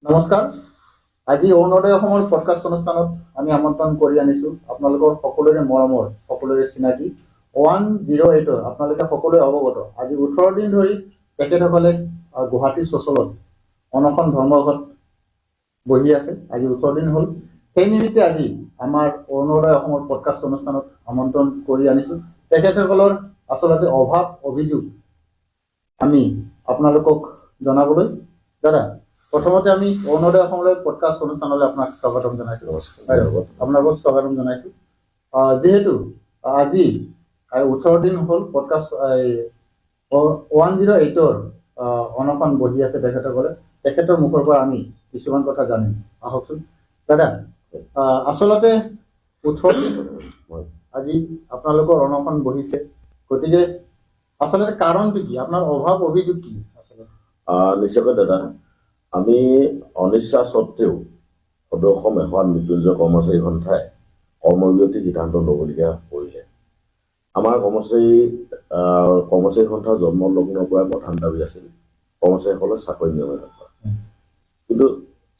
নমস্কাৰ। আজি অৰুণোদয় অসমৰ পডকাষ্ট অনুষ্ঠানত আমি আমন্ত্ৰণ কৰি আনিছোঁ আপোনালোকৰ সকলোৰে মৰমৰ সকলোৰে চিনাকি 108 আপোনালোকে সকলোৱে অৱগত। আজি 18 দিন ধৰি তেখেতসকলে গুৱাহাটীৰ চচলত অনশন ধৰ্মঘট বহি আছে। আজি 18 দিন হ'ল। সেই নিমিত্তে আজি আমাৰ অৰুণোদয় অসমৰ পডকাষ্ট অনুষ্ঠানত আমন্ত্ৰণ কৰি আনিছোঁ। তেখেতসকলৰ আচলতে অভাৱ অভিযোগ আমি আপোনালোকক জনাবলৈ। দাদা, প্ৰথমতে আমি অৰুণোদয় অসমলৈ পডকাষ্ট অনুষ্ঠানলৈ আপোনাক স্বাগতম জনাইছোঁ। আপোনালোকক স্বাগতম জনাইছোঁ। যিহেতু আজি 18 দিন হ'ল পডকাষ্ট 108ৰ অনশন বহি আছে তেখেতসকলে। তেখেতৰ মুখৰ পৰা আমি কিছুমান কথা জানিম। আহকচোন দাদা, আচলতে 18 দিন আজি আপোনালোকৰ অনশন বহিছে, গতিকে আচলতে কাৰণটো কি, আপোনাৰ অভাৱ অভিযোগ কি? আচলতে নিশ্চয়কৈ দাদা, আমি অনিচ্ছা স্বত্বেও সদৌ অসম এখন মৃত্যুঞ্জয় কৰ্মচাৰী সন্থাই কৰ্মবিৰতি সিদ্ধান্ত ল'বলগীয়া কৰিলে। আমাৰ কৰ্মচাৰী সন্থাৰ জন্মলগ্নৰ পৰা প্ৰধান দাবী আছিল কৰ্মচাৰীসকলৰ চাকৰি নিয়মীয়া কৰা। কিন্তু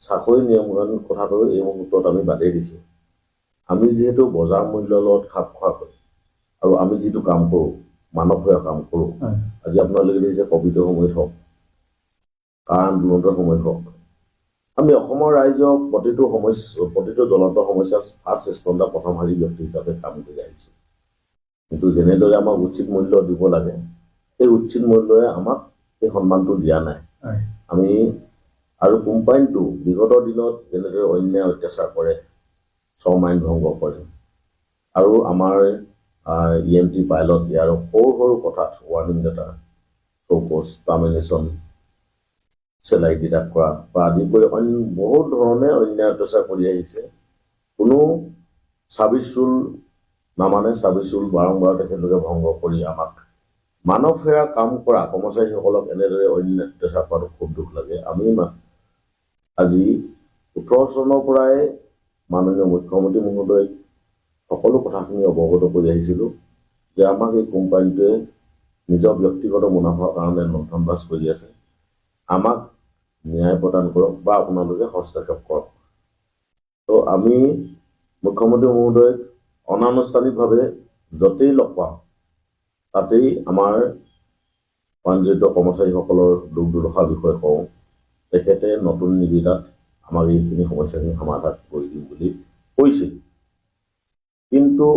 চাকৰি নিয়মীকৰণ কথাটো এই মুহূৰ্তত আমি বাদেই দিছোঁ। আমি যিহেতু বজাৰ মূল্যৰ লগত খাপ খোৱাকৈ আৰু আমি যিটো কাম কৰোঁ, মানৱসেৱা কাম কৰোঁ, আজি আপোনালোকে দেখিছে ক'ভিডৰ সময়ত হওক, কাৰ আন্দোলনৰ সময়ত হওক, আমি অসমৰ ৰাইজক প্ৰতিটো জ্বলন্ত সমস্যাৰ ফাৰ্ষ্ট ৰেছপণ্ডাৰ, প্ৰথম শাৰী ব্যক্তি হিচাপে কাম কৰি আহিছোঁ। কিন্তু যেনেদৰে আমাক উচিত মূল্য দিব লাগে, সেই উচিত মূল্যৰে আমাক সেই সন্মানটো দিয়া নাই। আমি আৰু কোম্পানীটো বিগত দিনত যেনেদৰে অন্যায় অত্যাচাৰ কৰে, শ্ৰম আইন ভংগ কৰে, আৰু আমাৰ EMT পাইলট ইয়াৰ সৰু সৰু কথাত ৱাৰ্ণিং লেটাৰ, চৌকছ, টাৰ্মিনেশ্যন, চেলাৰী ডিডাক্ট কৰা বা আদি কৰি অন্য বহুত ধৰণে অন্যায় অত্যাচাৰ কৰি আহিছে। কোনো চাৰ্ভিচ ৰুল নামানে, চাৰ্ভিচ ৰুল বাৰম্বাৰ তেখেতলোকে ভংগ কৰি আমাক মানৱ সেৱাৰ কাম কৰা কৰ্মচাৰীসকলক এনেদৰে অন্যায় অত্যাচাৰ কৰাটো খুব দুখ লাগে। আমি আজি 18 চনৰ পৰাই মাননীয় মুখ্যমন্ত্ৰী মহোদয় সকলো কথাখিনি অৱগত কৰি আহিছিলোঁ যে আমাক এই কোম্পানীটোৱে নিজৰ ব্যক্তিগত মুনাফাৰ কাৰণে লুণ্ঠনবাজ কৰি আছে, আমাক ন্যায় প্ৰদান কৰক বা আপোনালোকে হস্তক্ষেপ কৰক। তো আমি মুখ্যমন্ত্ৰী মহোদয়ক অনানুষ্ঠানিকভাৱে য'তেই লগ পাওঁ তাতেই আমাৰ প্ৰাণজড়িত কৰ্মচাৰীসকলৰ দুখ দুৰ্দশাৰ বিষয়ে কওঁ। তেখেতে নতুন নিবিদাত আমাক এইখিনি সমস্যাখিনি সমাধান কৰি দিম বুলি কৈছিল। কিন্তু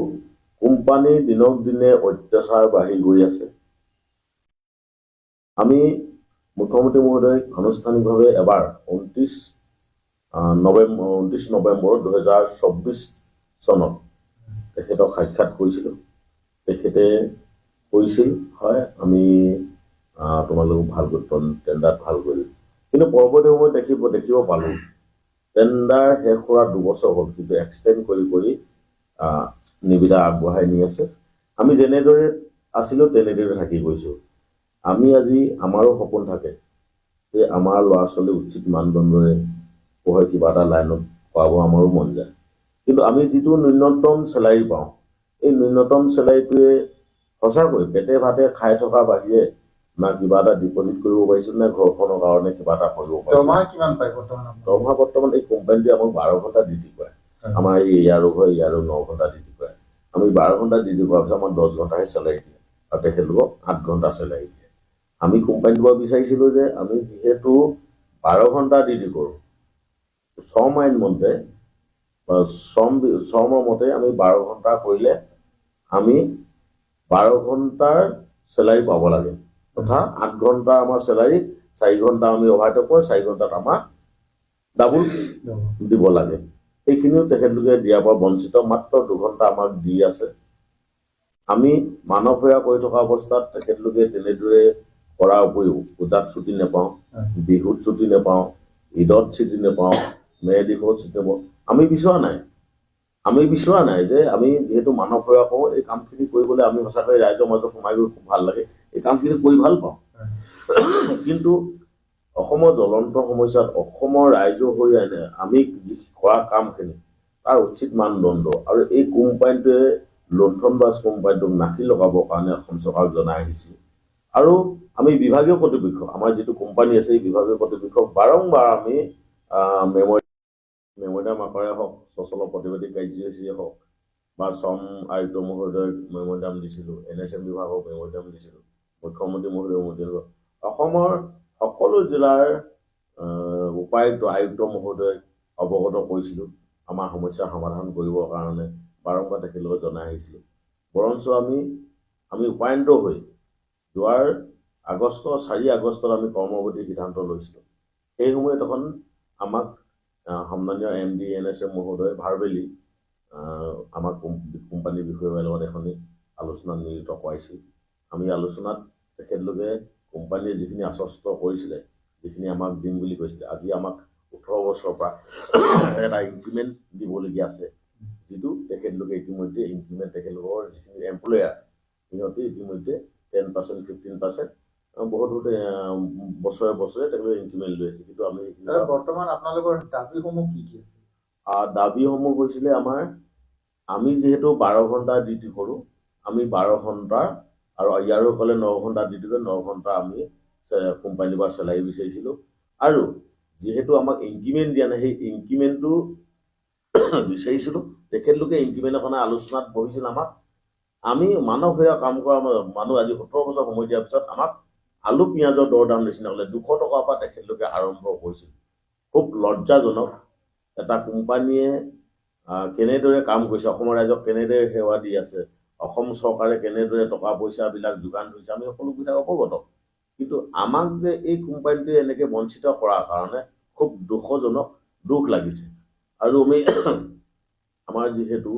কোম্পানীৰ দিনক দিনে অত্যাচাৰ বাঢ়ি গৈ আছে। আমি মুখ্যমন্ত্ৰী মহোদয়ক আনুষ্ঠানিকভাৱে এবাৰ 29 নৱেম্বৰ 2024 চনত তেখেতক সাক্ষাৎ কৰিছিলোঁ। তেখেতে কৈছিল, হয় আমি তোমালোক ভাল টেণ্ডাৰ ভাল কৰিলোঁ। কিন্তু পৰৱৰ্তী সময়ত দেখিব পালোঁ টেণ্ডাৰ শেষ কৰা 2 বছৰ হ'ল, কিন্তু এক্সটেণ্ড কৰি নিবিদা আগবঢ়াই নি আছে। আমি যেনেদৰে আছিলোঁ তেনেদৰে থাকি গৈছোঁ। আমি আজি আমাৰো সপোন থাকে যে আমাৰ ল'ৰা ছোৱালী উচিত মানদণ্ডৰে পঢ়াই কিবা এটা লাইনত পাব, আমাৰো মন যায়। কিন্তু আমি যিটো ন্যূনতম চেলাৰী পাওঁ, এই ন্যূনতম চেলাৰীটোৱে সঁচাকৈ পেটে ভাতে খাই থকা বাহিৰে না কিবা এটা ডিপজিট কৰিব পাৰিছোঁ, নে ঘৰখনৰ কাৰণে কিবা এটা কৰিব পাৰিছোঁ। দৰমহা কিমান পায় বৰ্তমান? দৰমহা বৰ্তমান এই কোম্পানীটোৱে আমাক 12 ঘণ্টা ডিউটি কৰায়। আমাৰ ইয়াৰো 9 ঘণ্টা ডিউটি কৰায়। আমি 12 ঘণ্টা ডিউটি কৰাৰ পিছত আমাৰ 10 ঘণ্টাহে চেলাৰী দিয়ে আৰু তেখেতলোকক 8 ঘণ্টা চেলাৰী দিয়ে। আমি কোম্পানীটো বিচাৰিছিলোঁ যে আমি যিহেতু 12 ঘণ্টা ডিউটি কৰোঁ, শ্ৰম আইন মতে বা শ্ৰমৰ মতে আমি 12 ঘণ্টা কৰিলে আমি 12 ঘণ্টাৰ চেলাৰী পাব লাগে, তথা 8 ঘণ্টা আমাৰ চেলাৰী, 4 ঘণ্টা আমি অভাৰটাইম কৰোঁ, 4 ঘণ্টাত আমাৰ ডাবুল দিব লাগে। সেইখিনিও তেখেতলোকে দিয়াৰ পৰা বঞ্চিত। মাত্ৰ 2 ঘণ্টা আমাক দি আছে। আমি মানৱ সেৱা কৰি থকা অৱস্থাত তেখেতলোকে তেনেদৰে কৰাৰ উপৰিও পূজাত ছুটি নাপাওঁ, বিহুত ছুটি নাপাওঁ, ঈদত ছুটি নাপাওঁ, মে দিৱসত ছুটি নাপাওঁ। আমি বিচৰা নাই যে আমি যিহেতু মানৱ সেৱা কৰোঁ, এই কামখিনি কৰিবলৈ আমি সঁচাকৈ ৰাইজৰ মাজত সোমাই গৈ খুব ভাল লাগে, এই কামখিনি কৰি ভাল পাওঁ। কিন্তু অসমৰ জ্বলন্ত সমস্যাত অসমৰ ৰাইজৰ হৈ আমি যি কৰা কামখিনি তাৰ উচিত মানদণ্ড আৰু এই কোম্পানীটোৱে লুণ্ঠনবাজ কোম্পানীটোক নাকি লগাবৰ কাৰণে অসম চৰকাৰক জনাই আহিছিল। আৰু আমি বিভাগীয় কৰ্তৃপক্ষ, আমাৰ যিটো কোম্পানী আছে এই বিভাগীয় কৰ্তৃপক্ষক বাৰম্বাৰ আমি মেমৰিয়াম আকাৰে হওক, সচল প্ৰতিবাদী কাৰ্যসূচীয়ে হওক, বা শ্ৰম আয়ুক্ত মহোদয়ক মেমৰিয়াম দিছিলোঁ, NSM বিভাগক মেমৰিয়াম দিছিলোঁ, মুখ্যমন্ত্ৰী মহোদয়ক দিছিলোঁ, অসমৰ সকলো জিলাৰ উপায়ুক্ত আয়ুক্ত মহোদয়ক অৱগত কৰিছিলোঁ আমাৰ সমস্যা সমাধান কৰিবৰ কাৰণে বাৰম্বাৰ তেখেতলোকক জনাই আহিছিলোঁ। বৰঞ্চ আমি উপায়ন্ত হৈ যোৱাৰ 4 আগষ্টত আমি কৰ্মৱতীৰ সিদ্ধান্ত লৈছিলোঁ। সেই সময়ত এখন আমাক সন্মানীয় MD NSM মহোদয় ভাৰ্বেলি আমাক কোম্পানীৰ বিষয়ৰ লগত এখনি আলোচনাত মিলিত কৰাইছিল। আমি আলোচনাত তেখেতলোকে কোম্পানীয়ে যিখিনি আশ্বস্ত কৰিছিলে, যিখিনি আমাক দিম বুলি কৈছিলে, আজি আমাক 18 বছৰৰ পৰা এটা ইনক্ৰিমেণ্ট দিবলগীয়া আছে, যিটো তেখেতলোকে ইতিমধ্যে ইনক্ৰিমেণ্ট তেখেতলোকৰ যিখিনি এমপ্লয়াৰ সিহঁতে ইতিমধ্যে 10%, 15% বহুত বছৰে বছৰে তেখেতলোকে ইনক্ৰিমেণ্ট লৈ আছে। কিন্তু আমি বৰ্তমান আপোনালোকৰ দাবীসমূহ কি কি আছে? দাবীসমূহ হৈছিলে আমি যিহেতু 12 ঘণ্টা ডিউটি কৰোঁ, আমি 12 ঘণ্টা আৰু ইয়াৰো ক'লে 9 ঘণ্টা ডিউটি কৰি 9 ঘণ্টা আমি কোম্পানীৰ পৰা চেলাৰী বিচাৰিছিলোঁ। আৰু যিহেতু আমাক ইনক্ৰিমেণ্ট দিয়া নাই, সেই ইনক্ৰিমেণ্টটো বিচাৰিছিলোঁ। তেখেতলোকে ইনক্ৰিমেণ্টৰ কাৰণে আলোচনাত বহিছিল আমাক। আমি মানৱ সেৱা কাম কৰা মানুহ আজি 17 বছৰ সময় দিয়াৰ পিছত আমাক আলু পিঁয়াজৰ দৰ দাম নিচিনা হ'লে 200 টকাৰ পৰা তেখেতলোকে আৰম্ভ কৰিছিল। খুব লজ্জাজনক। এটা কোম্পানীয়ে কেনেদৰে কাম কৰিছে, অসমৰ ৰাইজক কেনেদৰে সেৱা দি আছে, অসম চৰকাৰে কেনেদৰে টকা পইচাবিলাক যোগান ধৰিছে, আমি সকলোবিলাক অৱগত। কিন্তু আমাক যে এই কোম্পানীটোৱে এনেকৈ বঞ্চিত কৰাৰ কাৰণে খুব দুখজনক, দুখ লাগিছে। আৰু আমাৰ যিহেতু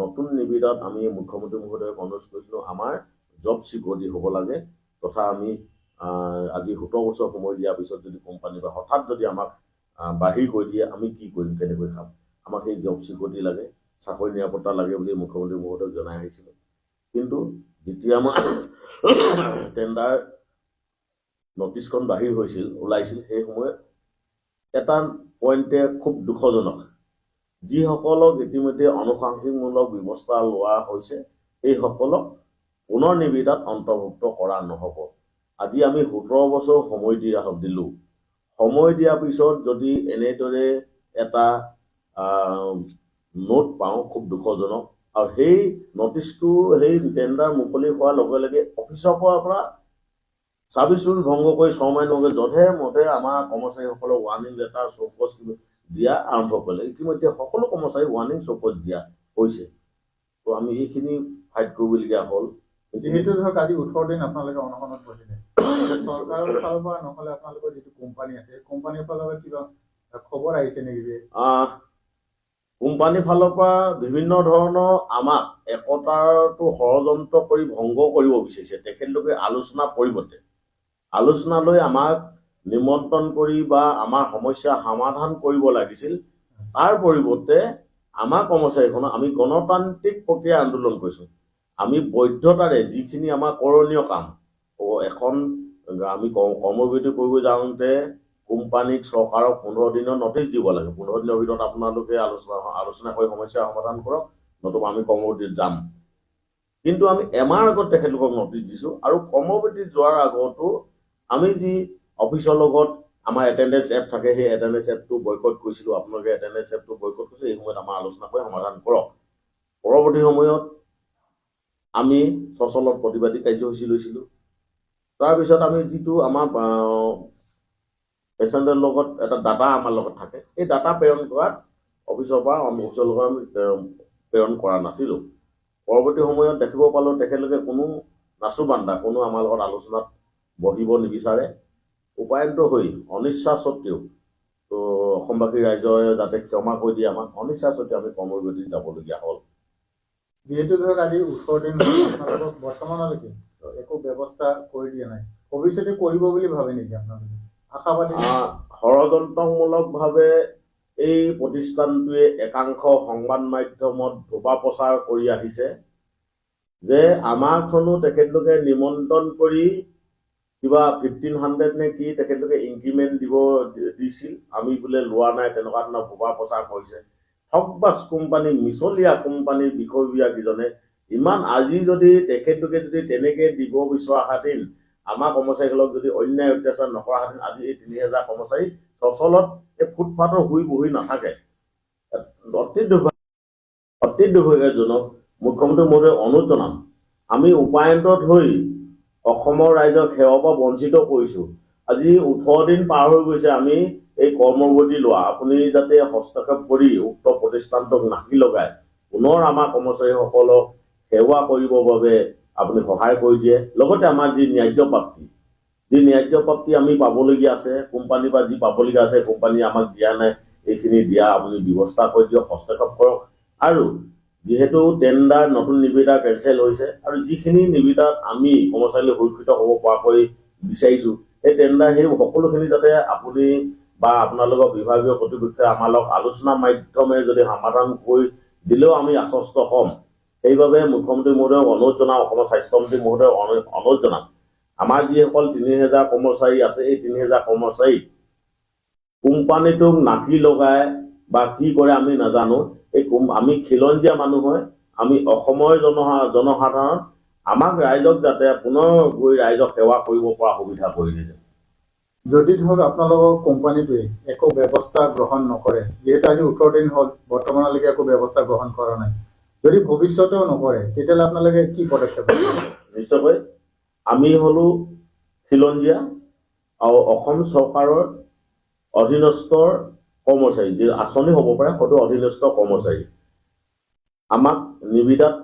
নতুন নিবিদত আমি মুখ্যমন্ত্ৰী মহোদয়ক অনুৰোধ কৰিছিলোঁ, আমাৰ জব চিকিউৰিটি হ'ব লাগে, তথা আমি আজি 17 বছৰ সময় দিয়াৰ পিছত যদি কোম্পানী বা হঠাৎ যদি আমাক বাহিৰ কৰি দিয়ে, আমি কি কৰিম, কেনেকৈ খাম? আমাক সেই জব চিকিউৰিটি লাগে, চাকৰি নিৰাপত্তা লাগে বুলি মুখ্যমন্ত্ৰী মহোদয়ক জনাই আহিছিলোঁ। কিন্তু যেতিয়া আমাৰ টেণ্ডাৰ নটিছখন বাহিৰ ওলাইছিল, সেই সময়ত এটা পইণ্টে খুব দুখজনক। যিসকলক ইতিমধ্যে আনুষাংগিকমূলক ব্যৱস্থা লোৱা হৈছে, সেইসকলক পুনৰ নিবিদাত অন্তৰ্ভুক্ত কৰা নহ'ব। আজি আমি 17 বছৰ সময় দিলোঁ। সময় দিয়াৰ পিছত যদি এনেদৰে এটা নোট পাওঁ, খুব দুখজনক। আৰু সেই নটিছটো, সেই টেণ্ডাৰ মুকলি হোৱাৰ লগে লগে অফিচৰ পৰা ছাৰ্ভিচ ৰুল ভংগ কৰি ছমাইনকে যধে মধে আমাৰ কৰ্মচাৰীসকলক ৱাৰ্ণিং লেটাৰ চৌকছ দিয়া আৰম্ভ কৰিলে। ইতিমধ্যে সকলো কৰ্মচাৰী ৱাৰ্ণিং চৌকছ দিয়া হৈছে। তো আমি এইখিনি ফাইট কৰিবলগীয়া হ'ল। যিহেতু ধৰক আজি 18 দিন আপোনালোকে অনশনত বহিলে, চৰকাৰৰ ফালৰ পৰা নহ'লে আপোনালোকৰ যিটো কোম্পানী আছে, সেই কোম্পানীৰ ফালৰ পৰা কিবা খবৰ আহিছে নেকি যে কোম্পানীৰ ফালৰ পৰা বিভিন্ন ধৰণৰ আমাক একতাটো ষড়যন্ত্ৰ কৰি ভংগ কৰিব বিচাৰিছে? তেখেতলোকে আলোচনাৰ পৰিৱৰ্তে আলোচনালৈ আমাক নিমন্ত্ৰণ কৰি বা আমাৰ সমস্যা সমাধান কৰিব লাগিছিল। তাৰ পৰিৱৰ্তে আমাৰ কৰ্মচাৰীখনক আমি গণতান্ত্ৰিক প্ৰক্ৰিয়া আন্দোলন কৰিছোঁ। আমি বৈধতাৰে যিখিনি আমাৰ কৰণীয় কাম, এখন আমি কৰ্মবিৰতি কৰিব যাওঁতে কোম্পানীক চৰকাৰক 15 দিনৰ নটিচ দিব লাগে। 15 দিনৰ ভিতৰত আপোনালোকে আলোচনা কৰি সমস্যা সমাধান কৰক, নতুবা আমি কৰ্মবিৰতিত যাম। কিন্তু আমি এমাহৰ আগত তেখেতলোকক নটিচ দিছোঁ। আৰু কৰ্মবিৰতিত যোৱাৰ আগতো আমি যি অফিচৰ লগত আমাৰ এটেণ্ডেঞ্চ এপ থাকে, সেই এটেণ্ডেঞ্চ এপটো বয়কট কৰিছিলোঁ। আপোনালোকে এটেণ্ডেঞ্চ এপটো বয়কট কৰিছে, এই সময়ত আমাৰ আলোচনা কৰি সমাধান কৰক। পৰৱৰ্তী সময়ত আমি সচলত প্ৰতিবাদী কাৰ্যসূচী লৈছিলোঁ। তাৰপিছত আমি যিটো আমাৰ পেচেণ্টৰ লগত এটা ডাটা আমাৰ লগত থাকে, এই ডাটা প্ৰেৰণ কৰাত অফিচৰ লগত আমি প্ৰেৰণ কৰা নাছিলোঁ। পৰৱৰ্তী সময়ত দেখিব পালোঁ তেখেতলোকে কোনো নাচুবান্দা, কোনো আমাৰ লগত আলোচনাত বহিব নিবিচাৰে। উপায়ন্ত হৈ অনিচ্ছা স্বত্বেও, তো অসমবাসী ৰাইজে যাতে ক্ষমা কৰি দিয়ে আমাক, অনিচ্ছা স্বত্বেও আমি কৰ্মবিৰতিত যাবলগীয়া হ'ল। যিহেতু ধৰক আজি 18 দিন আপোনালোকক বৰ্তমানলৈকে একো ব্যৱস্থা কৰি দিয়া নাই, ভৱিষ্যতে কৰিব বুলি ভাবে নেকি আপোনালোকে? আশাবাদী? ষড়যন্ত্ৰমূলকভাৱে এই প্ৰতিষ্ঠানটোৱে একাংশ সংবাদ মাধ্যমত ধোবা প্ৰচাৰ কৰি আহিছে যে আমাৰখনো তেখেতলোকে নিমন্ত্ৰণ কৰি কিবা 1500 নে কি তেখেতলোকে ইনক্ৰিমেণ্ট দিছিল, আমি বোলে লোৱা নাই, তেনেকুৱা ধৰণৰ ভুৱা প্ৰচাৰ কৰিছে। ঠগবাজ কোম্পানী, মিছলীয়া কোম্পানীৰ বিষয়ববীয়াকেইজনে ইমান আজি যদি তেখেতলোকে যদি তেনেকৈ দিব বিচৰাহেঁতেন আমাৰ কৰ্মচাৰীসকলক যদি অন্যায় অত্যাচাৰ নকৰাহেঁতেন আজি এই ৩,০০০ কৰ্মচাৰী সচলত এই ফুটপাথৰ শুই বহি নাথাকে। অতি দুৰ্ভাগ্যজনক। মুখ্যমন্ত্ৰী মহোদয় অনুৰোধ জনাম, আমি উপায়ন্তত হৈ অসমৰ ৰাইজক সেৱাৰ পৰা বঞ্চিত কৰিছোঁ। আজি 18 দিন পাৰ হৈ গৈছে আমি এই কৰ্মৱতী লোৱা। আপুনি যাতে হস্তক্ষেপ কৰি উক্ত প্ৰতিষ্ঠানটোক নাকি লগাই পুনৰ আমাৰ কৰ্মচাৰীসকলক সেৱা কৰিবৰ বাবে আপুনি সহায় কৰি দিয়ে। লগতে আমাৰ যি ন্যায্য প্ৰাপ্তি আমি পাবলগীয়া আছে, কোম্পানীৰ পৰা যি পাবলগীয়া আছে কোম্পানী আমাক দিয়া নাই, এইখিনি দিয়া আপুনি ব্যৱস্থা কৰি দিয়ক, হস্তক্ষেপ কৰক। আৰু যিহেতু টেণ্ডাৰ নতুন নিবিদা কেঞ্চেল হৈছে আৰু যিখিনি নিবিদাত আমি কৰ্মচাৰীলৈ সুৰক্ষিত হ'ব পৰাকৈ বিচাৰিছোঁ সেই টেণ্ডাৰ সেই সকলোখিনি যাতে আপুনি বা আপোনালোকৰ বিভাগীয় কৰ্তৃপক্ষই আমাৰ লগত আলোচনাৰ মাধ্যমেৰে যদি সমাধান কৰি দিলেও আমি আশ্বস্ত হ'ম। সেইবাবে মুখ্যমন্ত্ৰী মহোদয়ক অনুৰোধ জনাম, অসমৰ স্বাস্থ্যমন্ত্ৰী মহোদয়ক অনুৰোধ জনাম, আমাৰ যিসকল ৩,০০০ কৰ্মচাৰী আছে এই ৩,০০০ কৰ্মচাৰী কোম্পানীটোক নাকি লগাই বা কি কৰে আমি নাজানো। আমি খিলঞ্জীয়া মানুহ হয়, আমি অসমৰ জনসাধাৰণ, আমাক ৰাইজক যাতে পুনৰ গৈ ৰাইজক সেৱা কৰিব পৰা সুবিধা কৰি দিছে। যদি ধৰক আপোনালোকৰ কোম্পানীটোৱে একো ব্যৱস্থা গ্ৰহণ নকৰে, যিহেতু আজি 18 দিন হ'ল বৰ্তমানলৈকে একো ব্যৱস্থা গ্ৰহণ কৰা নাই, যদি ভৱিষ্যতেও নকৰে তেতিয়াহ'লে আপোনালোকে কি পদক্ষেপ ল'ব? নিশ্চয়কৈ আমি হ'লো খিলঞ্জীয়া আৰু অসম চৰকাৰৰ অধীনস্থ কৰ্মচাৰী, যি আঁচনি হ'ব পাৰে সেইটো অধীনস্থ কৰ্মচাৰী। আমাক নিবিদাত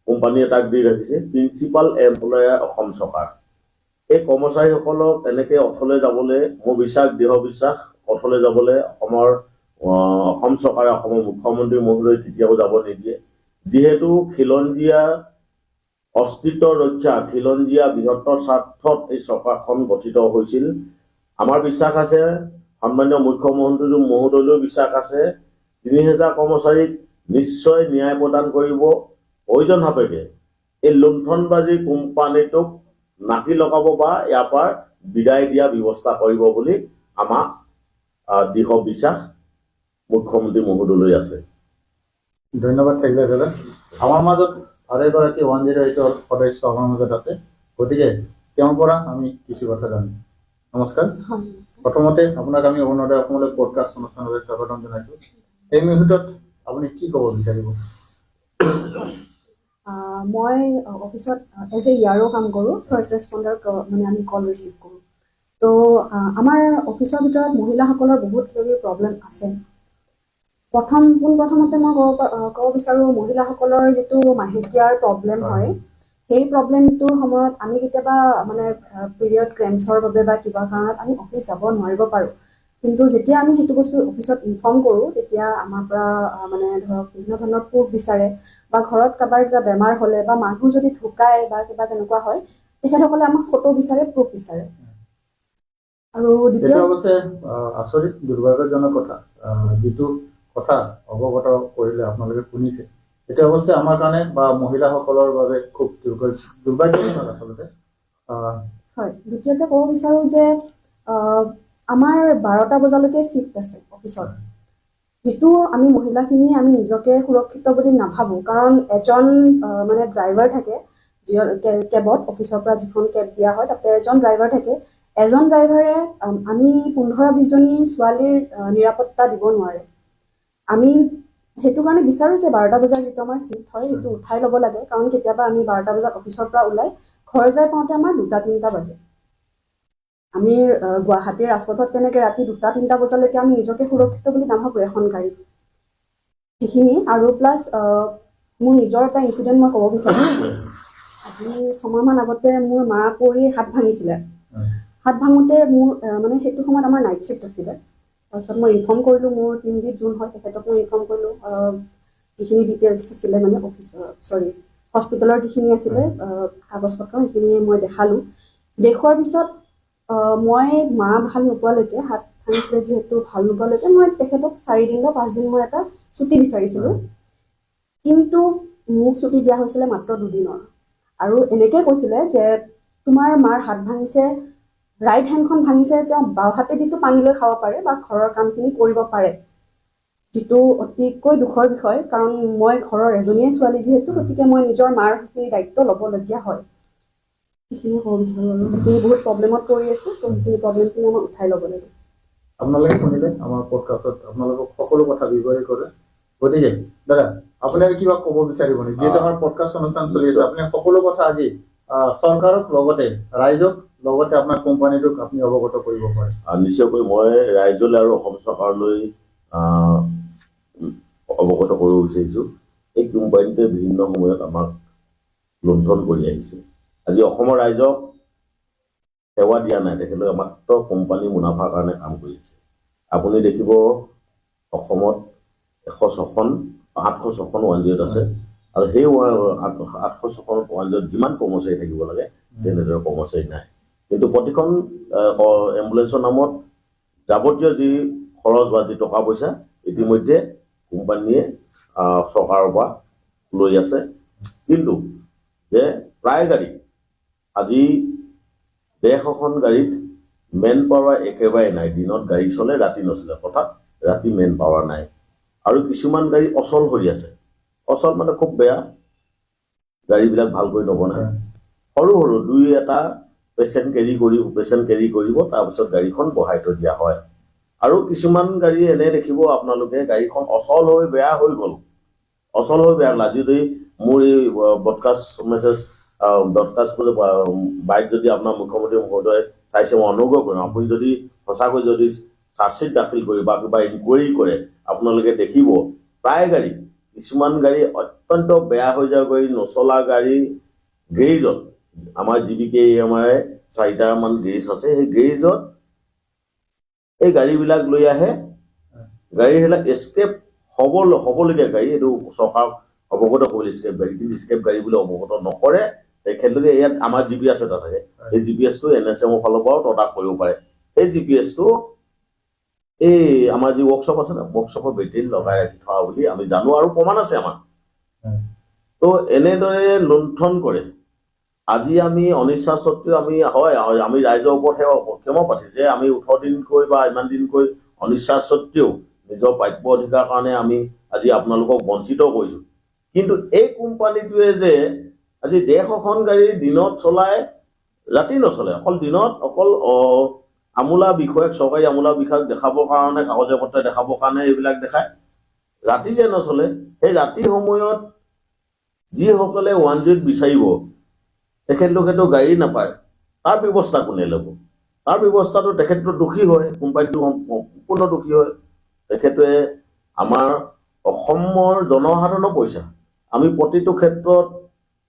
কোম্পানী এটাক দি ৰাখিছে প্ৰিন্সিপাল এমপ্লয়াৰ অসম চৰকাৰ। এই কৰ্মচাৰীসকলক এনেকৈ অথলে যাবলৈ মোৰ দৃঢ় বিশ্বাস, অথলে যাবলৈ অসম চৰকাৰে, অসমৰ মুখ্যমন্ত্ৰী মহোদয় কেতিয়াও যাব নিদিয়ে। যিহেতু খিলঞ্জীয়া অস্তিত্ব ৰক্ষা, খিলঞ্জীয়া বৃহত্তৰ স্বাৰ্থত এই চৰকাৰখন গঠিত হৈছিল। আমাৰ বিশ্বাস আছে, সন্মানীয় মুখ্যমন্ত্ৰী মহোদয়লৈও বিশ্বাস আছে, ৩,০০০ কৰ্মচাৰীক নিশ্চয় ন্যায় প্ৰদান কৰিব। প্ৰয়োজন সাপেক্ষে এই লুণ্ঠনবাজী কোম্পানীটোক নাকি লগাব বা ইয়াৰ পৰা বিদায় দিয়া ব্যৱস্থা কৰিব বুলি আমাৰ দৃঢ় বিশ্বাস মুখ্যমন্ত্ৰী মহোদয়লৈ আছে। ধন্যবাদ থাকিলে দাদা। আমাৰ মাজত আৰু এগৰাকী 108ৰ সদস্য আমাৰ মাজত আছে, গতিকে তেওঁৰ পৰা আমি কিছু কথা জানিম। নমস্কাৰ। প্ৰথমতে আপোনাক আমি অৰুণোদয় অসমলৈ পডকাষ্ট অনুষ্ঠানলৈ স্বাগতম জনাইছোঁ। এই মুহূৰ্তত আপুনি কি ক'ব বিচাৰিব? মই অফিচত এজ এ ইয়াৰো কাম কৰোঁ, ফাৰ্ষ্ট ৰেছপণ্ডাৰ মানে আমি কল ৰিচিভ কৰোঁ। তো আমাৰ অফিচৰ ভিতৰত মহিলাসকলৰ বহুত কিবা প্ৰব্লেম আছে। পোনপ্ৰথমতে মই ক'ব বিচাৰোঁ, মহিলাসকলৰ যিটো মাহেকীয়াৰ প্ৰব্লেম হয়, সেই প্ৰব্লেমটোৰ সময়ত আমি কেতিয়াবা মানে পিৰিয়ড ক্ৰেম্পছৰ বাবে বা কিবা কাৰণত আমি অফিচ যাব নোৱাৰিব পাৰোঁ। কিন্তু যেতিয়া আমি সেইটো বস্তু অফিচত ইনফৰ্ম কৰোঁ, তেতিয়া আমাৰ পৰা মানে ধৰক বিভিন্ন ধৰণৰ প্ৰুফ বিচাৰে, বা ঘৰত কাৰোবাৰ কিবা বেমাৰ হ'লে বা মানুহ যদি ঢুকায় বা কিবা তেনেকুৱা হয়, তেখেতসকলে আমাক ফটো বিচাৰে, প্ৰুফ বিচাৰে। আৰু দ্বিতীয় অৱশ্যে আচৰিত দুৰ্ভাগ্যজনক কথা, যিটো কথা অৱগত কৰিলে আপোনালোকে শুনিছে, এইটো অৱশ্যে আমাৰ কাৰণে বা মহিলাসকলৰ বাবে খুব দুৰ্ভাগ্যজনক আচলতে। হয়, দ্বিতীয়তে ক'ব বিচাৰোঁ যে আমাৰ 12টা বজালৈকে শিফ্ট আছে অফিচত, যিটো আমি মহিলাখিনি আমি নিজকে সুৰক্ষিত বুলি নাভাবোঁ। কাৰণ এজন মানে ড্ৰাইভাৰ থাকে, কেবত অফিচৰ পৰা যিখন কেব দিয়া হয় তাতে এজন ড্ৰাইভাৰ থাকে। এজন ড্ৰাইভাৰে আমি 15-20 জনী ছোৱালীৰ নিৰাপত্তা দিব নোৱাৰে। আমি সেইটো কাৰণে বিচাৰোঁ যে 12টা বজাত যিটো আমাৰ শিফ্ট হয় সেইটো উঠাই ল'ব লাগে। কাৰণ কেতিয়াবা আমি 12টা বজাত অফিচৰ পৰা ওলাই ঘৰ যাই পাওঁতে আমাৰ 2-3টা বাজে। আমি গুৱাহাটীৰ ৰাজপথত তেনেকৈ ৰাতি 2-3টা বজালৈকে আমি নিজকে সুৰক্ষিত বুলি নাভাবোঁ এখন গাড়ীত। সেইখিনি আৰু প্লাছ মোৰ নিজৰ এটা ইনচিডেণ্ট মই ক'ব বিচাৰোঁ। আজি 6 মাহমান আগতে মোৰ মা পৰি হাত ভাঙিছিলে। হাত ভাঙোতে মোৰ মানে সেইটো সময়ত আমাৰ নাইট শ্বিফ্ট আছিলে। তাৰপিছত মই ইনফৰ্ম কৰিলোঁ, মোৰ টিমবিধ যোন হয় তেখেতক মই ইনফৰ্ম কৰিলোঁ, যিখিনি ডিটেইলছ আছিলে মানে হস্পিটেলৰ যিখিনি আছিলে কাগজ-পত্ৰ সেইখিনি মই দেখালোঁ। দেখুৱাৰ পিছত মই মা ভাল নোপোৱালৈকে, হাত ভাঙিছিলে যিহেতু ভাল নোপোৱালৈকে, মই তেখেতক 4 দিন বা 5 দিন মই এটা ছুটি বিচাৰিছিলোঁ। কিন্তু মোক ছুটি দিয়া হৈছিলে মাত্ৰ 2 দিনৰ। আৰু এনেকৈ কৈছিলে যে তোমাৰ মাৰ হাত ভাঙিছে, ৰাইট হেণ্ডখন ভাঙিছে, তেওঁ বাওঁ হাতেদিতো পানী লৈ খাব পাৰে বা ঘৰৰ কামখিনি কৰিব পাৰে, যিটো অতিকৈ দুখৰ বিষয়। কাৰণ মই ঘৰৰ এজনীয়ে ছোৱালী যিহেতু, গতিকে মই নিজৰ মাৰ সেইখিনি দায়িত্ব ল'বলগীয়া হয়। এইখিনি ক'ব বিচাৰোঁ আৰু সেইখিনি বহুত প্ৰব্লেমত পৰি আছোঁ তো সেইখিনি প্ৰব্লেমখিনি আমাৰ উঠাই ল'ব লাগে আপোনালোকে শুনিলে আমাৰ পডকাষ্টত আপোনালোকক সকলো কথা বিৱৰি কৰে গতিকে দাদা আপুনি আৰু কিবা ক'ব বিচাৰিব নেকি যিহেতু আমাৰ পডকাষ্ট অনুষ্ঠান চলি আছে আপুনি সকলো কথা আজি চৰকাৰক লগতে ৰাইজক লগতে আপোনাৰ কোম্পানীটোক আপুনি অৱগত কৰিব পাৰে নিশ্চয়কৈ মই ৰাইজলৈ আৰু অসম চৰকাৰলৈ অৱগত কৰিব বিচাৰিছোঁ এই কোম্পানীটোৱে বিভিন্ন সময়ত আমাক লুণ্ঠন কৰি আহিছে আজি অসমৰ ৰাইজক সেৱা দিয়া নাই তেখেতলোকে মাত্ৰ কোম্পানী মুনাফাৰ কাৰণে কাম কৰি আছে আপুনি দেখিব অসমত 106খন 806খন 108 আছে আৰু সেই 806খন 108 যিমান কৰ্মচাৰী থাকিব লাগে তেনেদৰে কৰ্মচাৰী নাই কিন্তু প্ৰতিখন এম্বুলেন্সৰ নামত যাৱতীয় যি খৰচ বা যি টকা পইচা ইতিমধ্যে কোম্পানীয়ে চৰকাৰৰ পৰা লৈ আছে কিন্তু যে প্ৰায় গাড়ী আজি 150খন গাড়ীত মেন পাৱাৰ একেবাৰে নাই দিনত গাড়ী চলে ৰাতি নচলে অৰ্থাৎ ৰাতি মেন পাৱাৰ নাই আৰু কিছুমান গাড়ী অচল হৈ আছে অচল মানে খুব বেয়া গাড়ীবিলাক ভালকৈ নবনায় সৰু সৰু দুই এটা পেচেণ্ট কেৰি কৰিব তাৰপিছত গাড়ীখন বহাই থৈ দিয়া হয় আৰু কিছুমান গাড়ী এনে দেখিব আপোনালোকে গাড়ীখন অচল হৈ বেয়া হৈ গ'ল অচল হৈ বেয়া আজি যদি মোৰ এই ব্ৰডকাষ্ট মেছেজ বাইক যদি আপোনাৰ মুখ্যমন্ত্ৰী মহোদয় চাইছে মই অনুগ্ৰহ কৰিম আপুনি যদি সঁচাকৈ যদি চাৰ্জশ্বিট দাখিল কৰি বা কিবা ইনকুৱাৰী কৰে আপোনালোকে দেখিব প্ৰায় গাড়ী কিছুমান গাড়ী অত্যন্ত বেয়া হৈ যোৱা গাড়ী নচলা গাড়ী গেৰেজত আমাৰ GBK-AMI 4টামান গেৰেজ আছে সেই গেৰেজত এই গাড়ীবিলাক লৈ আহে গাড়ীবিলাক এস্কেপ হ'বলগীয়া গাড়ী এইটো চৰকাৰ অৱগত কৰিলে স্কেপ গাড়ী কিন্তু স্কেপ গাড়ী বুলি অৱগত নকৰে তেখেতলোকে ইয়াত আমাৰ GPS এটা থাকে এই GPSটো NSMৰ ফালৰ পৰাও তদাৰক কৰিব পাৰে এই GPSটো এই আমাৰ যি ৱৰ্কশ্বপ আছে না ৱৰ্কশ্বপৰ বেটেৰী লগাই ৰাখি থোৱা বুলি আমি জানো আৰু প্ৰমাণ আছে আমাৰ তো এনেদৰে লুণ্ঠন কৰে আজি আমি অনিচ্ছা সত্ত্বেও আমি ৰাইজৰ ওপৰত ক্ষমা পাতি যে আমি 18 দিনকৈ বা ইমান দিনকৈ অনিচ্ছা সত্ত্বেও নিজৰ প্ৰাপ্য অধিকাৰ কাৰণে আমি আজি আপোনালোকক বঞ্চিত কৰিছোঁ কিন্তু এই কোম্পানীটোৱে যে আজি 150খন গাড়ী দিনত চলাই ৰাতি নচলে অকল দিনত অকল আমোলা বিষয়ক চৰকাৰী আমোলা বিষয়ক দেখাবৰ কাৰণে কাগজে পত্ৰে দেখাবৰ কাৰণে এইবিলাক দেখায় ৰাতি যে নচলে সেই ৰাতিৰ সময়ত যিসকলে 108 বিচাৰিব তেখেতলোকেতো গাড়ী নাপায় তাৰ ব্যৱস্থা কোনে ল'ব তাৰ ব্যৱস্থাটো তেখেতটো দোষী হয় কোম্পানীটো সম্পূৰ্ণ দোষী হয় তেখেতে আমাৰ অসমৰ জনসাধাৰণৰ পইচা আমি প্ৰতিটো ক্ষেত্ৰত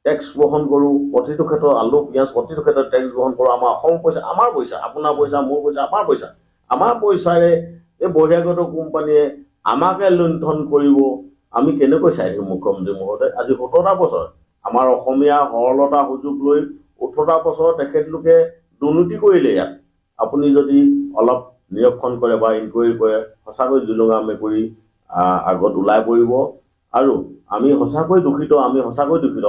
টেক্স বহন কৰোঁ প্ৰতিটো ক্ষেত্ৰত আলু পিঁয়াজ প্ৰতিটো ক্ষেত্ৰত টেক্স বহন কৰোঁ আমাৰ অসমৰ পইচা আমাৰ পইচা আপোনাৰ পইচা মোৰ পইচা আমাৰ পইচাৰে এই বহিৰাগত কোম্পানীয়ে আমাকে লুণ্ঠন কৰিব আমি কেনেকৈ চাই থাকিম মুখ্যমন্ত্ৰী মহোদয় আজি 17টা বছৰ আমাৰ অসমীয়া সৰলতা সুযোগ লৈ 18টা বছৰ তেখেতলোকে দুৰ্নীতি কৰিলে ইয়াত আপুনি যদি অলপ নিৰীক্ষণ কৰে বা ইনকুৱাৰী কৰে সঁচাকৈ জুলুঙা মেকুৰী আগত ওলাই পৰিব আৰু আমি সঁচাকৈ দুখিত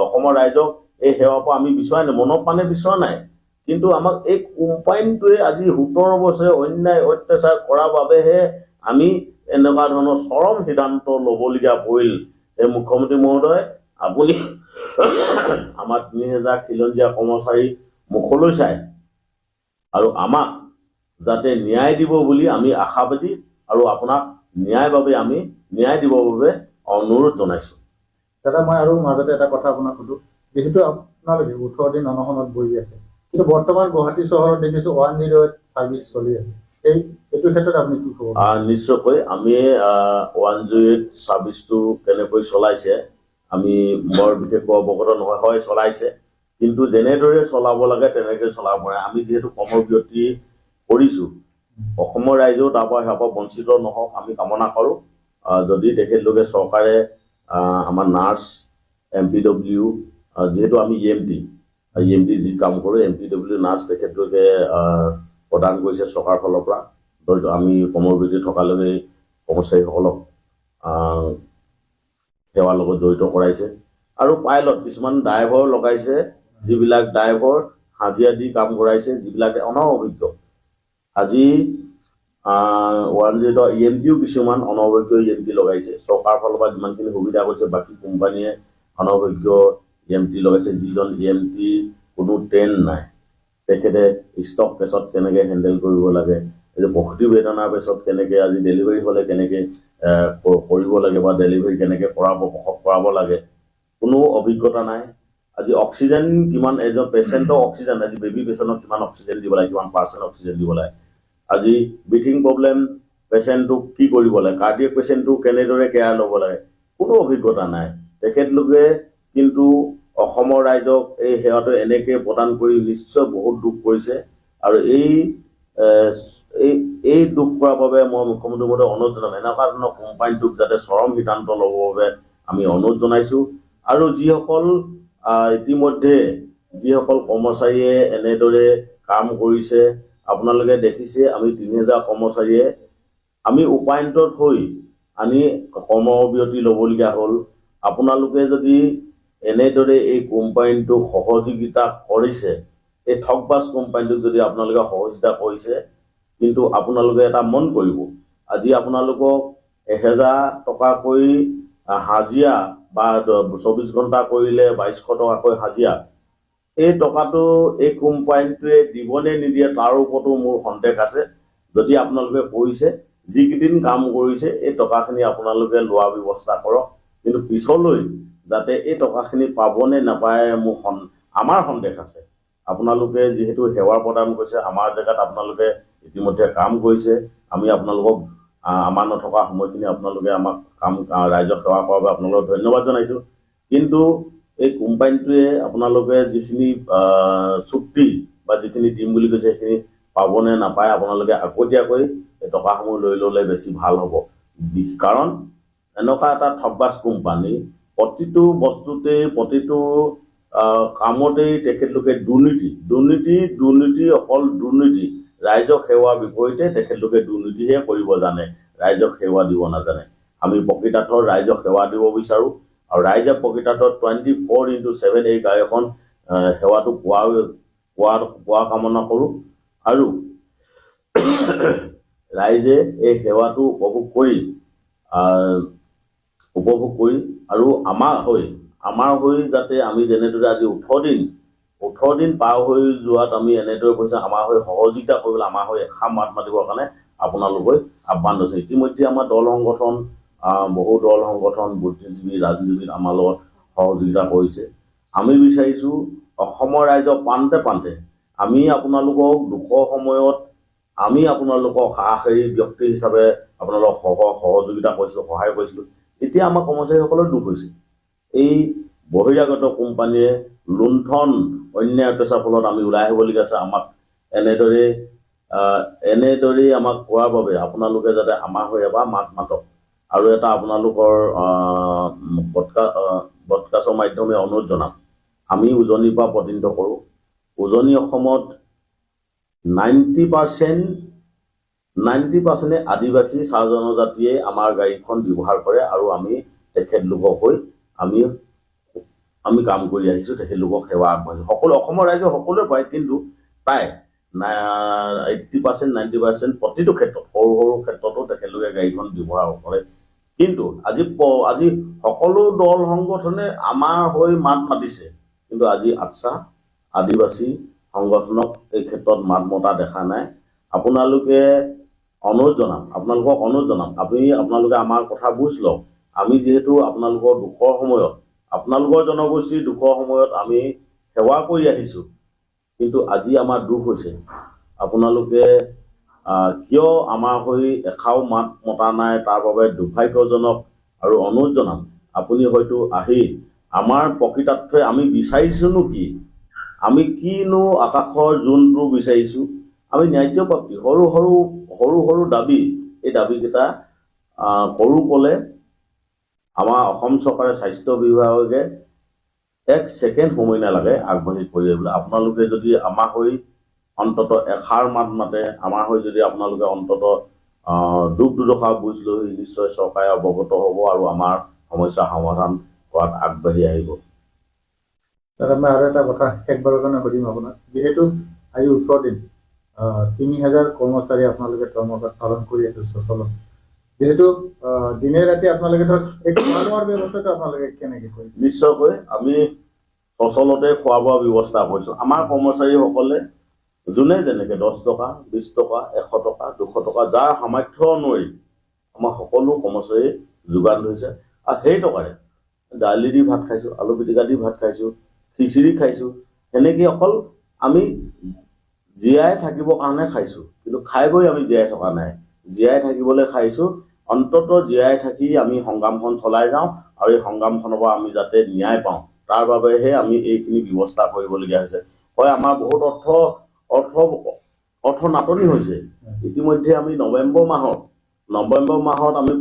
অসমৰ ৰাইজক এই সেৱাৰ পৰা আমি বিচৰা নাই মনত মানে বিচৰা নাই কিন্তু আমাক এই কোম্পানীটোৱে আজি 17 বছৰে অন্যায় অত্যাচাৰ কৰাৰ বাবেহে আমি এনেকুৱা ধৰণৰ চৰম সিদ্ধান্ত ল'বলগীয়া পৰিল এই মুখ্যমন্ত্ৰী মহোদয় আপুনি আমাৰ 3000 খিলঞ্জীয়া কৰ্মচাৰী মুখলৈ চাই আৰু আমাক যাতে ন্যায় দিব বুলি আমি আশাবাদী আৰু আপোনাক ন্যায় দিবৰ বাবে অনুৰোধ জনাইছোঁ দাদা মই আৰু মাজতে এটা কথা আপোনাক সুধো যিহেতু আপোনালোকে 18 দিন অনশনত বহি আছে কিন্তু বৰ্তমান গুৱাহাটী চহৰত দেখিছোঁ 108 ছাৰ্ভিচ চলি আছে এইটো ক্ষেত্ৰত আপুনি কি ক'ব নিশ্চয়কৈ আমি 108 ছাৰ্ভিচটো কেনেকৈ চলাইছে আমি বৰ বিশেষকৈ অৱগত নহয় হয় চলাইছে কিন্তু যেনেদৰে চলাব লাগে তেনেকৈ চলাব পাৰে আমি যিহেতু কৰ্মবিৰতি কৰিছোঁ অসমৰ ৰাইজেও তাৰ পৰা সেৱাৰ পৰা বঞ্চিত নহওক আমি কামনা কৰোঁ যদি তেখেতলোকে চৰকাৰে আমাৰ নাৰ্ছ MPW যিহেতু আমি EMT যি কাম কৰোঁ MPW নাৰ্ছ তেখেতলোকে প্ৰদান কৰিছে চৰকাৰৰ ফালৰ পৰা আমি কৰ্মবিৰতি থকালৈকে কৰ্মচাৰীসকলক সেৱাৰ লগত জড়িত কৰাইছে আৰু পাইলট কিছুমান ড্ৰাইভাৰ লগাইছে যিবিলাক ড্ৰাইভাৰ হাজিৰা দি কাম কৰাইছে যিবিলাক অনভিজ্ঞ আজি 108 EMTও কিছুমান অনভিজ্ঞ EMT লগাইছে চৰকাৰৰ ফালৰ পৰা যিমানখিনি সুবিধা কৰিছে বাকী কোম্পানীয়ে অনভিজ্ঞ EMT লগাইছে যিজন EMT কোনো ট্ৰেইন নাই। তেখেতে ষ্টক কেছত কেনেকৈ হেণ্ডেল কৰিব লাগে, এই প্ৰসূতি বেদনাৰ পেছত কেনেকৈ আজি ডেলিভাৰী হ'লে কেনেকৈ কৰিব লাগে বা ডেলিভাৰী কেনেকৈ কৰাব লাগে, কোনো অভিজ্ঞতা নাই। আজি অক্সিজেন কিমান, এজন পেচেণ্টক অক্সিজেন, আজি বেবী পেচেণ্টক কিমান অক্সিজেন দিব লাগে, কিমান পাৰ্চেণ্ট অক্সিজেন দিব লাগে, আজি ব্ৰিথিং প্ৰব্লেম পেচেণ্টটোক কি কৰিব লাগে, কাৰ্ডিয়েক পেচেণ্টটোক কেনেদৰে কেয়াৰ ল'ব লাগে, কোনো অভিজ্ঞতা নাই। তেখেতলোকে কিন্তু অসমৰ ৰাইজক এই সেৱাটো এনেকৈ প্ৰদান কৰি নিশ্চয় বহুত দুখ কৰিছে। আৰু এই দুখ কৰাৰ বাবে মই মুখ্যমন্ত্ৰীৰ মতে অনুৰোধ জনাম, এনেকুৱা ধৰণৰ কোম্পানীটোক যাতে চৰম সিদ্ধান্ত ল'বৰ বাবে আমি অনুৰোধ জনাইছোঁ। আৰু যিসকল ইতিমধ্যে যিসকল কৰ্মচাৰীয়ে এনেদৰে কাম কৰিছে, আপোনালোকে দেখিছে আমি ৩,০০০ কৰ্মচাৰীয়ে আমি উপায়ন্তত হৈ আমি কৰ্মবিৰতি ল'বলগীয়া হ'ল। আপোনালোকে যদি এনেদৰে এই কোম্পানীটোক সহযোগিতা কৰিছে, এই ঠগবাজ কোম্পানীটোক যদি আপোনালোকে সহযোগিতা কৰিছে, কিন্তু আপোনালোকে এটা মন কৰিব, আজি আপোনালোকক ১,০০০ টকাকৈ হাজিৰা বা ২৪ ঘণ্টা কৰিলে ২২০০ টকাকৈ হাজিৰা, এই টকাটো এই কোম্পানীটোৱে দিবনে নিদিয়ে তাৰ ওপৰতো মোৰ সন্দেহ আছে। যদি আপোনালোকে কৰিছে, যিকেইদিন কাম কৰিছে এই টকাখিনি আপোনালোকে লোৱাৰ ব্যৱস্থা কৰক, কিন্তু পিছলৈ যাতে এই টকাখিনি পাবনে নাপায় আমাৰ সন্দেহ আছে। আপোনালোকে যিহেতু সেৱা প্ৰদান কৰিছে, আমাৰ জেগাত আপোনালোকে ইতিমধ্যে কাম কৰিছে, আমি আপোনালোকক আমাৰ নথকা সময়খিনি আপোনালোকে আমাক ৰাইজক সেৱা কৰাৰ বাবে আপোনালোকক ধন্যবাদ জনাইছোঁ। কিন্তু এই কোম্পানীটোৱে আপোনালোকে যিখিনি চুক্তি বা যিখিনি দিম বুলি কৈছে সেইখিনি পাবনে নাপায়, আপোনালোকে আগতীয়াকৈ এই টকাসমূহ লৈ ল'লে বেছি ভাল হ'ব। কাৰণ এনেকুৱা এটা ঠগবাজ কোম্পানী, প্ৰতিটো বস্তুতেই প্ৰতিটো কামতেই তেখেতলোকে দুৰ্নীতি, অকল দুৰ্নীতি। ৰাইজক সেৱাৰ বিপৰীতে তেখেতলোকে দুৰ্নীতিহে কৰিব জানে, ৰাইজক সেৱা দিব নাজানে। আমি প্ৰকৃতাৰ্থত ৰাইজক সেৱা দিব বিচাৰোঁ, আৰু ৰাইজে প্ৰকৃতাৰ্থত 24/7 এই গাড়ীখন সেৱাটো পোৱা কামনা কৰোঁ। আৰু ৰাইজে এই সেৱাটো উপভোগ কৰি আৰু আমাৰ হৈ যাতে আমি যেনেদৰে আজি 18 দিন পাৰ হৈ যোৱাত আমি এনেদৰে কৈছে আমাৰ হৈ সহযোগিতা কৰিবলৈ, আমাৰ হৈ এষাৰ মাত মাতিবৰ কাৰণে আপোনালোকে আহ্বান দিছে। ইতিমধ্যে আমাৰ বহু দল সংগঠন, বুদ্ধিজীৱী, ৰাজনীতিবিদ আমাৰ লগত সহযোগিতা কৰিছে। আমি বিচাৰিছোঁ অসমৰ ৰাইজৰ প্ৰান্তে প্ৰান্তে আমি আপোনালোকক দুখৰ সময়ত আমি আপোনালোকক সাহসী ব্যক্তি হিচাপে আপোনালোকক সহযোগিতা কৰিছিলোঁ, সহায় কৰিছিলোঁ। এতিয়া আমাৰ কৰ্মচাৰীসকলৰ দুখ হৈছে, এই বহিৰাগত কোম্পানীয়ে লুণ্ঠন অন্যায় অত্যাচাৰ ফলত আমি ওলাই আহিবলগীয়া আছে। আমাক এনেদৰেই আমাক কোৱাৰ বাবে আপোনালোকে যাতে আমাৰ হৈ এবাৰ মাত মাতক। আৰু এটা আপোনালোকৰ ব্ৰডকাষ্টৰ মাধ্যমে অনুৰোধ জনাম, আমি উজনিৰ পৰা প্ৰতিনিধিত্ব কৰোঁ। উজনি অসমত 90% আদিবাসী চাহ জনজাতিয়ে আমাৰ গাড়ীখন ব্যৱহাৰ কৰে, আৰু আমি তেখেতলোকক হৈ আমি কাম কৰি আহিছোঁ, তেখেতলোকক সেৱা আগবঢ়াইছোঁ। সকলো অসমৰ ৰাইজে সকলোৱে পায়, কিন্তু প্ৰায় 80% প্ৰতিটো ক্ষেত্ৰত, সৰু সৰু ক্ষেত্ৰতো তেখেতলোকে গাড়ীখন ব্যৱহাৰ কৰে। কিন্তু আজি সকলো দল সংগঠনে আমাৰ হৈ মাত মাতিছে, কিন্তু আজি আদিবাসী সংগঠনক এই ক্ষেত্ৰত মাত মতা দেখা নাই। আপোনালোকক অনুৰোধ জনাম, আপোনালোকে আমাৰ কথা বুজ লওক। আমি যিহেতু আপোনালোকৰ দুখৰ সময়ত, আপোনালোকৰ জনগোষ্ঠীৰ দুখৰ সময়ত আমি সেৱা কৰি আহিছোঁ, কিন্তু আজি আমাৰ দুখ হৈছে আপোনালোকে কিয় আমাৰ হৈ এষাৰো মাত মতা নাই, তাৰ বাবে দুৰ্ভাগ্যজনক। আৰু অনুৰোধ জনাম, আপুনি হয়তো আহি আমাৰ প্ৰকৃতাৰ্থে আমি বিচাৰিছোঁনো কি, আমি কিনো আকাশৰ যোনটো বিচাৰিছোঁ, আমি ন্যায্য প্ৰাপ্তি, সৰু সৰু দাবী, এই দাবীকেইটা কৰোঁ ক'লে আমাৰ অসম চৰকাৰে, স্বাস্থ্য বিভাগে 1 ছেকেণ্ড সময় নালাগে আগবাঢ়ি কৰি আহিবলৈ। আপোনালোকে যদি আমাৰ হৈ অন্ততঃ এষাৰ মাত মাতে, আমাৰ হৈ যদি আপোনালোকে অন্ততঃ দুখ দুৰ্দশা বুজ লৈ নিশ্চয় চৰকাৰে অৱগত হ'ব আৰু আমাৰ সমস্যা সমাধান কৰাত আগবাঢ়ি আহিব। দাদা, মই আৰু এটা কথা শেষবাৰৰ কাৰণে সুধিম আপোনাক, যিহেতু আজি 18 দিন ৩,০০০ কৰ্মচাৰী আপোনালোকে কৰ্মকাল পালন কৰি আছে চচলত, যিহেতু দিনে ৰাতি আপোনালোকে ধৰক এই খোৱা লোৱাৰ ব্যৱস্থাটো আপোনালোকে কেনেকৈ কৰিছে? নিশ্চয়কৈ আমি সচলতে খোৱা বোৱা ব্যৱস্থা কৰিছোঁ। আমাৰ কৰ্মচাৰীসকলে যোনে যেনেকৈ 10 টকা 20 টকা 100 টকা 200 টকা যাৰ সামৰ্থ্য অনুসৰি আমাৰ সকলো কৰ্মচাৰী যোগান ধৰিছে। আৰু সেই টকাৰে দালি দি ভাত খাইছোঁ, আলু পিটিকা দি ভাত খাইছোঁ, খিচিৰি খাইছোঁ। সেনেকৈ অকল আমি জীয়াই থাকিবৰ কাৰণে খাইছোঁ, কিন্তু খাই বৈ আমি জীয়াই থকা নাই। জীয়াই থাকিবলৈ খাইছোঁ, অন্ততঃ জীয়াই থাকি আমি সংগ্ৰামখন চলাই যাওঁ আৰু এই সংগ্ৰামখনৰ পৰা আমি যাতে ন্যায় পাওঁ তাৰ বাবেহে আমি এইখিনি ব্যৱস্থা কৰিবলগীয়া হৈছে। হয়, আমাৰ বহুত অৰ্থ নাটনি হৈছে। ইতিমধ্যে আমি নৱেম্বৰ মাহত আমি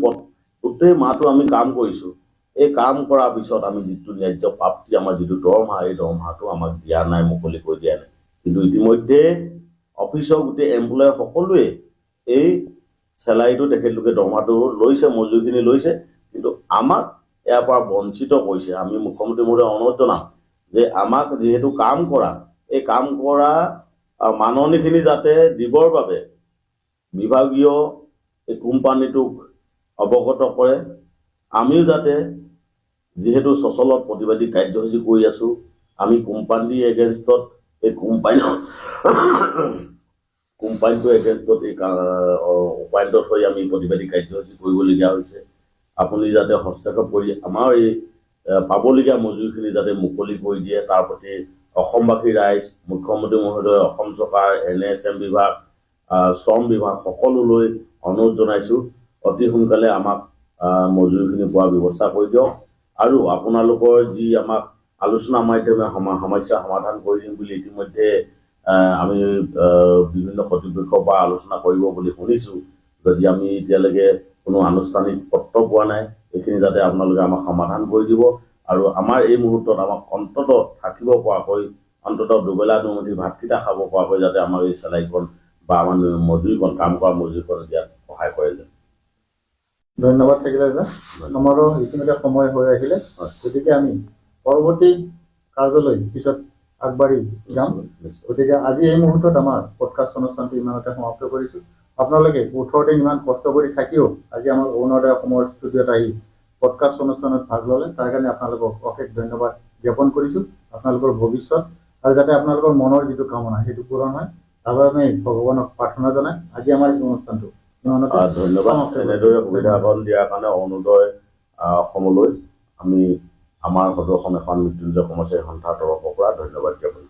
গোটেই মাহটো আমি কাম কৰিছোঁ। এই কাম কৰাৰ পিছত আমি যিটো ন্যায্য প্ৰাপ্তি, আমাৰ যিটো দৰমহা, এই দৰমহাটো আমাক দিয়া নাই, মুকলিকৈ দিয়া নাই। কিন্তু ইতিমধ্যে অফিচৰ গোটেই এমপ্লয় সকলোৱে এই চেলাৰীটো তেখেতলোকে দৰমহাটো লৈছে, মজুৰিখিনি লৈছে, কিন্তু আমাক ইয়াৰ পৰা বঞ্চিত কৰিছে। আমি মুখ্যমন্ত্ৰী মহোদয় অনুৰোধ জনাম যে আমাক যিহেতু কাম কৰা, এই কাম কৰা মাননিখিনি যাতে দিবৰ বাবে বিভাগীয় এই কোম্পানীটোক অৱগত কৰে। আমিও যাতে যিহেতু সচলত প্ৰতিবাদী কাৰ্যসূচী কৰি আছোঁ, আমি কোম্পানী এগেইনষ্টত এই কোম্পানীটোৰ এগেইনষ্টত এই উপায়ন্তত হৈ আমি প্ৰতিবাদী কাৰ্যসূচী কৰিবলগীয়া হৈছে। আপুনি যাতে হস্তক্ষেপ কৰি আমাৰ এই পাবলগীয়া মজুৰিখিনি যাতে মুকলি কৰি দিয়ে, তাৰ প্ৰতি অসমবাসী ৰাইজ, মুখ্যমন্ত্ৰী মহোদয়, অসম চৰকাৰ, NSM বিভাগ, শ্ৰম বিভাগ সকলোলৈ অনুৰোধ জনাইছোঁ, অতি সোনকালে আমাক মজুৰিখিনি পোৱাৰ ব্যৱস্থা কৰি দিয়ক। আৰু আপোনালোকৰ যি আমাক আলোচনা মাধ্যমে সমস্যা সমাধান কৰি দিম বুলি ইতিমধ্যে আমি বিভিন্ন কৰ্তৃপক্ষৰ পৰা আলোচনা কৰিব বুলি শুনিছোঁ। যদি আমি এতিয়ালৈকে কোনো আনুষ্ঠানিক পত্ৰ পোৱা নাই, এইখিনি যাতে আপোনালোকে আমাক সমাধান কৰি দিব আৰু আমাৰ এই মুহূৰ্তত আমাক অন্ততঃ থাকিব পৰাকৈ, অন্ততঃ দুবেলা দুমুঠি ভাতকেইটা খাব পৰাকৈ যাতে আমাৰ এই চেলাৰীখন বা আমাৰ মজুৰিখন, কাম কৰা মজুৰিখন দিয়াত সহায় কৰে যেন। ধন্যবাদ থাকিলে দাদা। আমাৰো ইতিমধ্যে সময় হৈ আহিলে, গতিকে আমি পৰৱৰ্তী কাৰ্যলৈ পিছত আগবাঢ়ি যাম। গতিকে আজি এই মুহূৰ্তত আমাৰ পডকাষ্ট অনুষ্ঠানটো ইমানতে সমাপ্ত কৰিছোঁ। আপোনালোকে 18 দিন ইমান কষ্ট কৰি থাকিও আজি আমাৰ অৰুণোদয় অসমৰ ষ্টুডিঅ'ত আহি পডকাষ্ট অনুষ্ঠানত ভাগ ল'লে, তাৰ কাৰণে আপোনালোকক অশেষ ধন্যবাদ জ্ঞাপন কৰিছোঁ। আপোনালোকৰ ভৱিষ্যত আৰু যাতে আপোনালোকৰ মনৰ যিটো কামনা সেইটো পূৰণ হয়, তাৰ বাবে আমি ভগৱানক প্ৰাৰ্থনা জনাই আজি আমাৰ এই অনুষ্ঠানটো ধন্যবাদ। এনেদৰে সুবিধাকণ দিয়াৰ কাৰণে অৰুণোদয় অসমলৈ আমি আমাৰ সদৌ অসম এখন মৃত্যুঞ্জয় কৰ্মচাৰী সন্থাৰ তৰফৰ পৰা ধন্যবাদ জ্ঞাপন